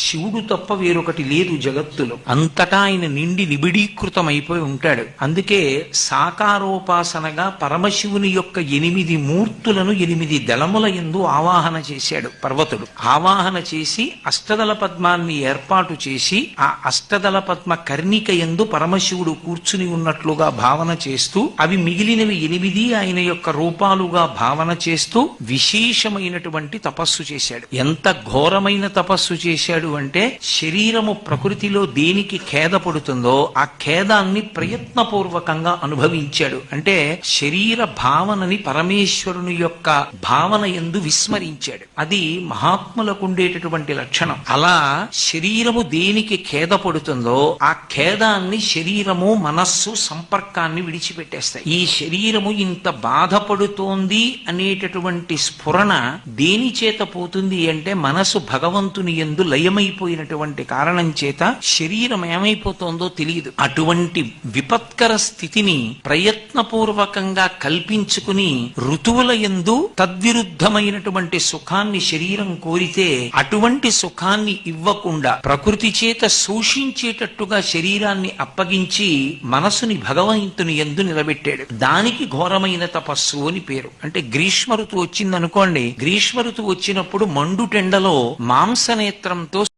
శివుడు తప్ప వేరొకటి లేదు జగత్తులో. అంతటా ఆయన నిండి నిబిడీకృతమైపోయి ఉంటాడు. అందుకే సాకారోపాసనగా పరమశివుని యొక్క 8 మూర్తులను 8 దళముల యందు ఆవాహన చేశాడు పర్వతుడు. ఆవాహన చేసి అష్టదళ పద్మాన్ని ఏర్పాటు చేసి ఆ అష్టదళ పద్మ కర్ణిక యందు పరమశివుడు కూర్చుని ఉన్నట్లుగా భావన చేస్తూ అవి మిగిలినవి 8 ఆయన యొక్క రూపాలుగా భావన చేస్తూ విశేషమైనటువంటి తపస్సు చేశాడు. ఎంత ఘోరమైన తపస్సు చేశాడు అంటే, శరీరము ప్రకృతిలో దేనికి ఖేద పడుతుందో ఆ ఖేదాన్ని ప్రయత్నపూర్వకంగా అనుభవించాడు. అంటే శరీర భావనని పరమేశ్వరుని యొక్క భావన యందు విస్మరించాడు. అది మహాత్ములకు ఉండేటటువంటి లక్షణం. అలా శరీరము దేనికి ఖేద పడుతుందో ఆ ఖేదాన్ని శరీరము మనస్సు సంపర్కాన్ని విడిచిపెట్టేస్తాయి. ఈ శరీరము ఇంత బాధపడుతోంది అనేటటువంటి స్ఫురణ దేని చేత పోతుంది అంటే, మనసు భగవంతుని యందు లయమైపోయినటువంటి కారణం చేత శరీరం ఏమైపోతోందో తెలియదు. అటువంటి విపత్కర స్థితిని ప్రయత్నపూర్వకంగా కల్పించుకుని ఋతువుల యందు తద్విరుద్ధమైనటువంటి సుఖాన్ని శరీరం కోరితే అటువంటి సుఖాన్ని ఇవ్వకుండా ప్రకృతి చేత శోషించేటట్టుగా శరీరాన్ని అప్పగించి మనసుని భగవంతుని యందు నిలబెట్టాడు. దానికి ఘోరమైన తపస్సు అని పేరు. అంటే గ్రీష్మ ఋతువు వచ్చిందనుకోండి, గ్రీష్మ ఋతువు వచ్చినప్పుడు మండుటెండలో మాంసనేత్రంతో